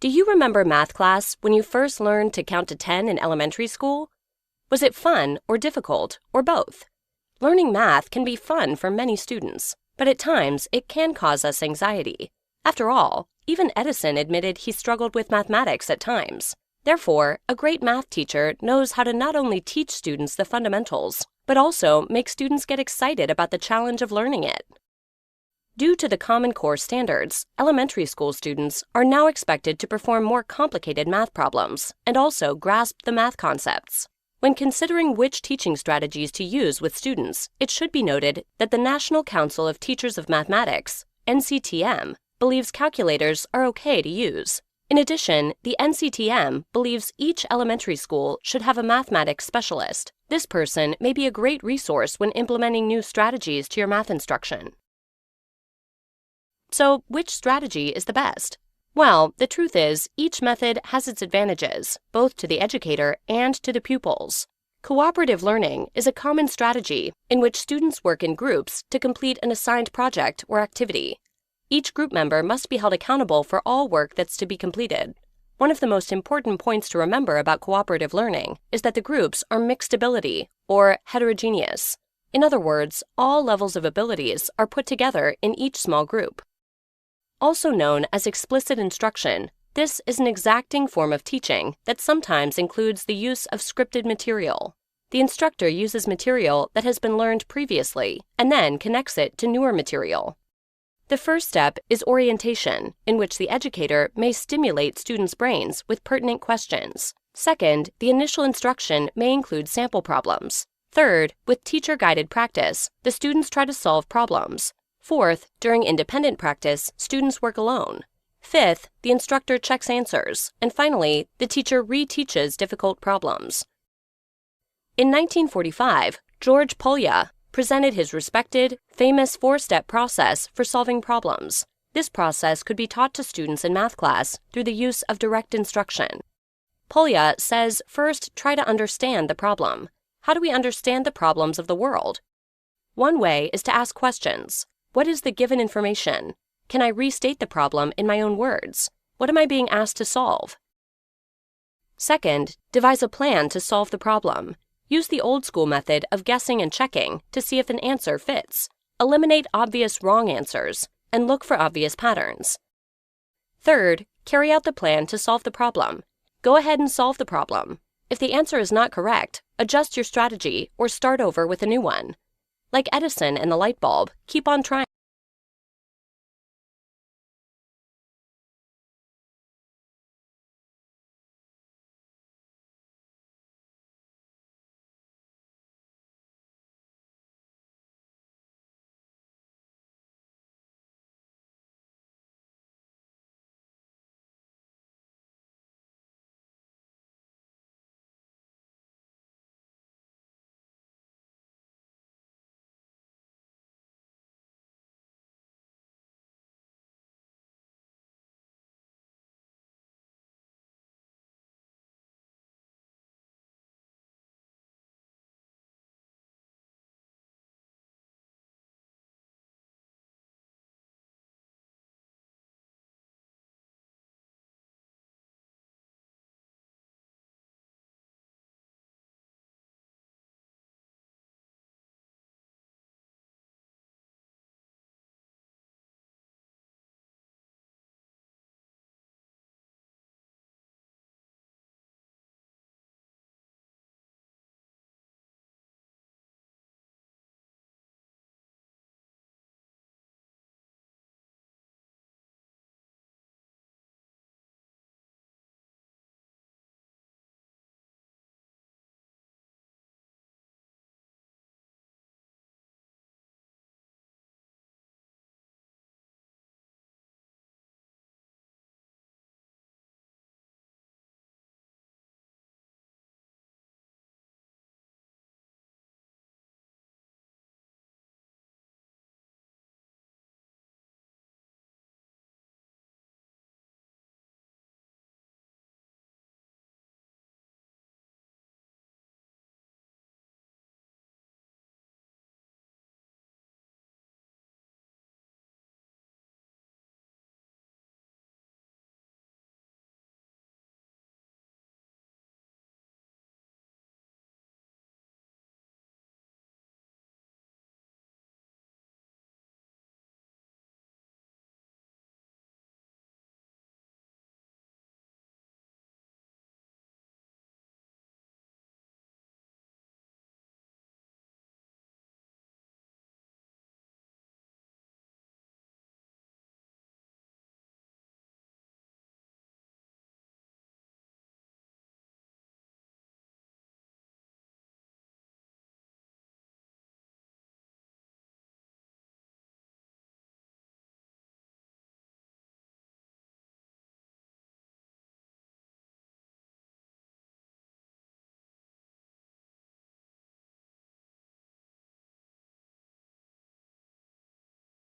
Do you remember math class when you first learned to count to 10 in elementary school? Was it fun or difficult, or both? Learning math can be fun for many students, but at times it can cause us anxiety. After all, even Edison admitted he struggled with mathematics at times. Therefore, a great math teacher knows how to not only teach students the fundamentals, but also make students get excited about the challenge of learning it. Due to the Common Core standards, elementary school students are now expected to perform more complicated math problems and also grasp the math concepts. When considering which teaching strategies to use with students, it should be noted that the National Council of Teachers of Mathematics, NCTM, believes calculators are okay to use. In addition, the NCTM believes each elementary school should have a mathematics specialist. This person may be a great resource when implementing new strategies to your math instruction. So, which strategy is the best? Well, the truth is, each method has its advantages, both to the educator and to the pupils. Cooperative learning is a common strategy in which students work in groups to complete an assigned project or activity. Each group member must be held accountable for all work that's to be completed. One of the most important points to remember about cooperative learning is that the groups are mixed ability, or heterogeneous. In other words, all levels of abilities are put together in each small group. Also known as explicit instruction, this is an exacting form of teaching that sometimes includes the use of scripted material. The instructor uses material that has been learned previously and then connects it to newer material. The first step is orientation, in which the educator may stimulate students' brains with pertinent questions. Second, the initial instruction may include sample problems. Third, with teacher-guided practice, the students try to solve problems. Fourth, during independent practice, students work alone. Fifth, the instructor checks answers. And finally, the teacher reteaches difficult problems. In 1945, George Polya presented his respected, famous four-step process for solving problems. This process could be taught to students in math class through the use of direct instruction. Polya says, first, try to understand the problem. How do we understand the problems of the world? One way is to ask questions. What is the given information? Can I restate the problem in my own words? What am I being asked to solve? Second, devise a plan to solve the problem. Use the old-school method of guessing and checking to see if an answer fits. Eliminate obvious wrong answers and look for obvious patterns. Third, carry out the plan to solve the problem. Go ahead and solve the problem. If the answer is not correct, adjust your strategy or start over with a new one. Like Edison and the light bulb, keep on trying.